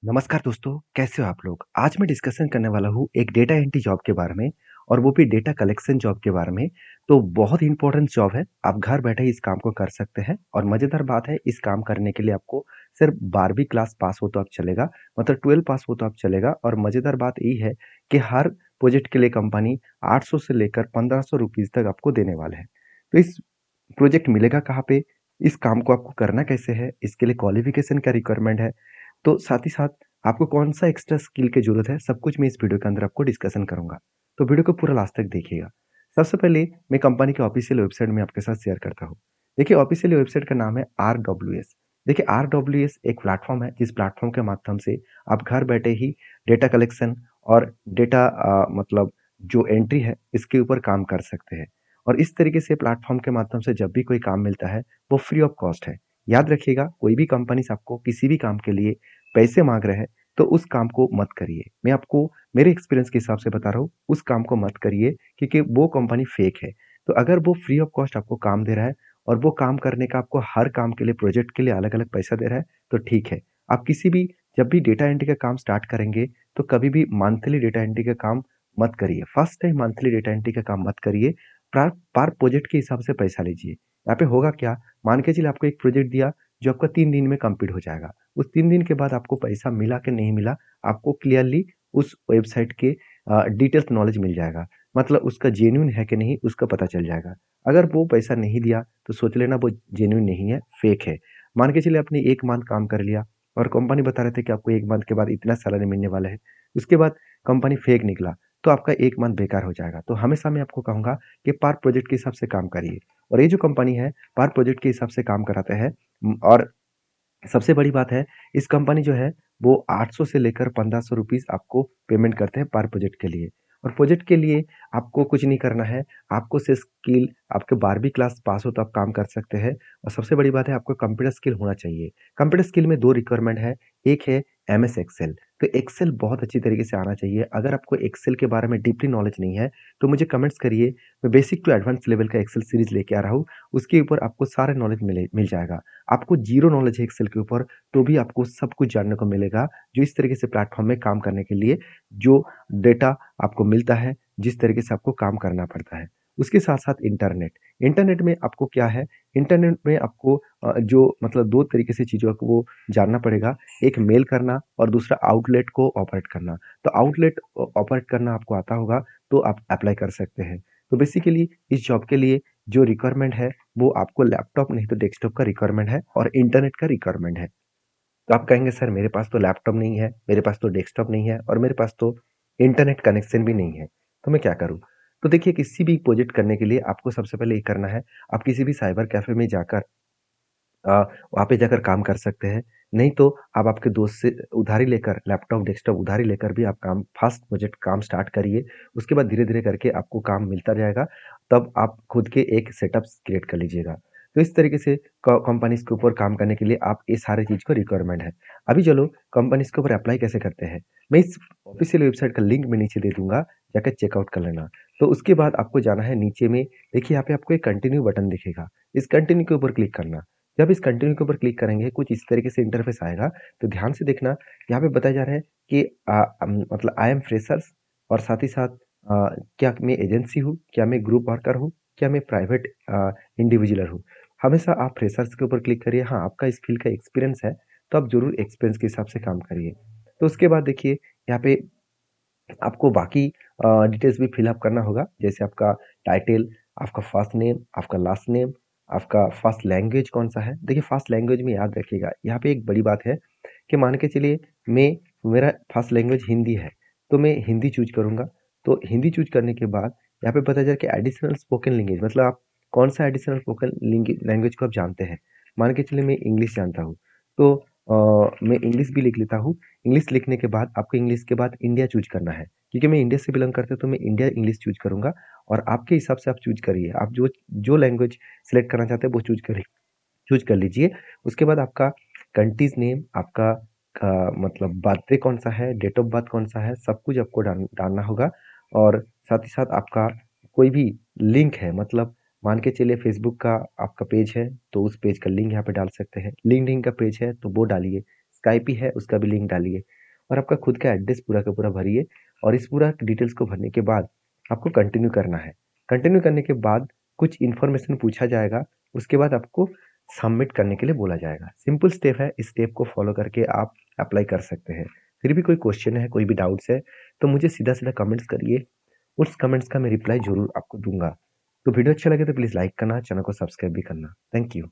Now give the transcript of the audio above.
नमस्कार दोस्तों, कैसे हो आप लोग? आज मैं डिस्कशन करने वाला हूँ एक डेटा एंट्री जॉब के बारे में और वो भी डेटा कलेक्शन जॉब के बारे में। तो बहुत ही इम्पोर्टेंट जॉब है, आप घर बैठे इस काम को कर सकते हैं और मज़ेदार बात है इस काम करने के लिए आपको सिर्फ 12वीं क्लास पास हो तो आप चलेगा, मतलब 12 पास हो तो आप चलेगा और मज़ेदार बात यही है कि हर प्रोजेक्ट के लिए कंपनी 800 से लेकर 1500 रुपीज़ तक आपको देने वाले हैं। तो इस प्रोजेक्ट मिलेगा कहाँ पे? इस काम को आपको करना कैसे है? इसके लिए क्वालिफ़िकेशन क्या रिक्वायरमेंट है? तो साथ ही साथ आपको कौन-सा एक्स्ट्रा स्किल की ज़रूरत है, सब कुछ मैं इस वीडियो के अंदर आपको डिस्कशन करूँगा। तो वीडियो को पूरा लास्ट तक देखिएगा। सबसे पहले मैं कंपनी के ऑफ़िशियल वेबसाइट में आपके साथ शेयर करता हूँ। देखिए ऑफ़िशियल वेबसाइट का नाम है आरडब्ल्यूएस। देखिए आरडब्ल्यूएस एक प्लेटफ़ॉर्म है, जिस प्लेटफ़ॉर्म के माध्यम से आप घर बैठे ही डेटा कलेक्शन और डेटा मतलब जो एंट्री है, इसके ऊपर काम कर सकते हैं। और इस तरीके से प्लेटफ़ॉर्म के माध्यम से जब भी कोई काम मिलता है, वो फ्री ऑफ कॉस्ट है। याद रखिएगा, कोई भी कंपनी से आपको किसी भी काम के लिए पैसे माँग रहे हैं, तो उस काम को मत करिए। मैं आपको मेरे एक्सपीरियंस के हिसाब से बता रहा हूँ, उस काम को मत करिए क्योंकि वो कंपनी फेक है। तो अगर वो फ्री ऑफ कॉस्ट आपको काम दे रहा है और वो काम करने का आपको हर काम के लिए, प्रोजेक्ट के लिए अलग-अलग पैसा दे रहा है, तो ठीक है। आप किसी भी जब भी डेटा एंट्री का काम स्टार्ट करेंगे, तो कभी भी मंथली डेटा एंट्री का काम मत करिए। First time monthly data entry का काम मत करिए। पर प्रोजेक्ट के हिसाब से पैसा लीजिए। यहाँ पे होगा क्या, मान के चलिए आपको एक प्रोजेक्ट दिया, जो आपका 3 दिन में कंप्लीट हो जाएगा। उस 3 दिन के बाद आपको पैसा मिला कि नहीं मिला, आपको क्लियरली उस वेबसाइट के डिटेल्स नॉलेज मिल जाएगा। मतलब उसका जेन्युइन है कि नहीं, उसका पता चल जाएगा। अगर वो पैसा नहीं दिया, तो सोच लेना वो जेन्युइन नहीं है, फेक है। मान के चलिए आपने 1 मंथ काम कर लिया और कंपनी बता रहे थे कि आपको 1 मंथ के बाद इतना सैलरी मिलने वाला है। उसके बाद कंपनी फेक निकला, तो आपका 1 मंथ बेकार हो जाएगा। तो हमेशा मैं आपको कहूँगा कि पर प्रोजेक्ट के हिसाब से काम करिए। और ये जो कंपनी है, पर प्रोजेक्ट के हिसाब से काम कराते हैं। और सबसे बड़ी बात है, इस कंपनी जो है वो 800 से लेकर 1500 रुपीज़ आपको पेमेंट करते हैं पर प्रोजेक्ट के लिए। और प्रोजेक्ट के लिए आपको कुछ नहीं करना है, आपको सिर्फ स्किल, आपके 12वीं क्लास पास हो तो आप काम कर सकते हैं। और सबसे बड़ी बात है, आपको कंप्यूटर स्किल होना चाहिए। कंप्यूटर स्किल में 2 रिक्वायरमेंट है, एक है एमएस एक्सेल। तो एक्सेल बहुत अच्छी तरीके से आना चाहिए। अगर आपको एक्सेल के बारे में डीपली नॉलेज नहीं है, तो मुझे कमेंट्स करिए, मैं बेसिक टू एडवांस लेवल का एक्सेल सीरीज़ लेके आ रहा हूँ, उसके ऊपर आपको सारा नॉलेज मिल जाएगा। आपको ज़ीरो नॉलेज है एक्सेल के ऊपर, तो भी आपको सब कुछ जानने को मिलेगा, जो इस तरीके से प्लेटफ़ॉर्म में काम करने के लिए जो डेटा आपको मिलता है, जिस तरीके से आपको काम करना पड़ता है। उसके साथ-साथ इंटरनेट। इंटरनेट में आपको क्या है, इंटरनेट में आपको जो मतलब 2 तरीके से चीज़ों को जानना पड़ेगा, एक मेल करना और दूसरा आउटलेट को ऑपरेट करना। तो आउटलेट ऑपरेट करना आपको आता होगा, तो आप अप्लाई कर सकते हैं। तो बेसिकली इस जॉब के लिए जो रिक्वायरमेंट है, वो आपको लैपटॉप नहीं तो डेस्कटॉप का रिक्वायरमेंट है और इंटरनेट का रिक्वायरमेंट है। तो आप कहेंगे सर मेरे पास तो लैपटॉप नहीं है, मेरे पास तो डेस्कटॉप नहीं है और मेरे पास तो इंटरनेट कनेक्शन भी नहीं है, तो मैं क्या करूँ? तो देखिए किसी भी प्रोजेक्ट करने के लिए आपको सबसे पहले ये करना है, आप किसी भी साइबर कैफ़े में जाकर अ, वहाँ पे जाकर काम कर सकते हैं। नहीं तो आप आपके दोस्त से उधारी लेकर लैपटॉप, डेस्कटॉप उधारी लेकर भी आप काम फ़ास्ट प्रोजेक्ट काम स्टार्ट करिए। उसके बाद धीरे-धीरे करके आपको काम मिलता जाएगा, तब आप खुद के एक सेटअप्स क्रिएट कर लीजिएगा। तो इस तरीके से कंपनीज़ के ऊपर काम करने के लिए आप ये सारी चीज़ को रिक्वायरमेंट है। अभी चलो कंपनीज़ के ऊपर अप्लाई कैसे करते हैं? मैं इस ऑफ़िशियल वेबसाइट का लिंक मैं नीचे दे दूँगा, जाकर चेकआउट कर लेना। तो उसके बाद आपको जाना है नीचे में, देखिए यहाँ पे आपको एक कंटिन्यू बटन दिखेगा, इस कंटिन्यू के ऊपर क्लिक करना। जब इस कंटिन्यू के ऊपर क्लिक करेंगे, कुछ इस तरीके से इंटरफेस आएगा, तो ध्यान से देखना, यहाँ पे बताया जा रहा है कि मतलब आई एम फ्रेशर्स और साथ ही साथ क्या मैं एजेंसी हूँ, क्या मैं ग्रुप वर्कर हूँ, क्या मैं प्राइवेट इंडिविजुअल हूँ। हमेशा आप फ्रेशर्स के ऊपर क्लिक करिए। हाँ, आपका इस फील्ड का एक्सपीरियंस है, तो आप ज़रूर एक्सपीरियंस के हिसाब से काम करिए। तो उसके बाद देखिए, यहाँ पे आपको बाकी डिटेल्स भी फिल अप करना होगा, जैसे आपका टाइटल, आपका फर्स्ट नेम, आपका लास्ट नेम, आपका फर्स्ट लैंग्वेज कौन-सा है। देखिए फर्स्ट लैंग्वेज में याद रखिएगा, यहाँ पे एक बड़ी बात है कि मान के चलिए मैं मेरा फर्स्ट लैंग्वेज हिंदी है, तो मैं हिंदी चूज़ करूँगा। तो हिंदी चूज़ करने के बाद यहाँ पे पता चला कि एडिशनल स्पोकन लैंग्वेज मतलब आप कौन-सा एडिशनल स्पोकन लैंग्वेज को आप जानते हैं। मान के चलिए मैं इंग्लिश जानता हूँ, तो मैं इंग्लिश भी लिख लेता हूँ। इंग्लिश लिखने के बाद आपको इंग्लिश के बाद इंडिया चूज़ करना है। क्योंकि मैं इंडिया से बिलॉन्ग करता हूँ तो मैं इंडिया इंग्लिश चूज़ करूँगा और आपके हिसाब से आप चूज़ करिए। आप जो जो लैंग्वेज सेलेक्ट करना चाहते हैं वो चूज़ कर लीजिए। उसके बाद आपका कंट्रीज़ नेम, आपका मतलब बर्थडे कौन-सा है, डेट ऑफ बर्थ कौन-सा है, सब कुछ आपको डालना होगा। और साथ ही साथ आपका कोई भी लिंक है, मतलब मान के चलिए फ़ेसबुक का आपका पेज है, तो उस पेज का लिंक यहाँ पे डाल सकते हैं। लिंक्डइन का पेज है तो वो डालिए। स्काइप ही है उसका भी लिंक डालिए और आपका खुद का एड्रेस पूरा का पूरा भरिए और इस पूरा डिटेल्स को भरने के बाद आपको कंटिन्यू करना है। कंटिन्यू करने के बाद कुछ इन्फॉर्मेशन पूछा जाएगा, उसके बाद आपको सबमिट करने के लिए बोला जाएगा। सिंपल स्टेप है, इस स्टेप को फॉलो करके आप अप्लाई कर सकते हैं। फिर भी कोई क्वेश्चन है, कोई भी डाउट्स है तो मुझे सीधा-सीधा कमेंट्स करिए, उस कमेंट्स का मैं रिप्लाई ज़रूर आपको दूँगा। तो वीडियो अच्छा लगे तो प्लीज़ लाइक करना, चैनल को सब्सक्राइब भी करना। Thank you.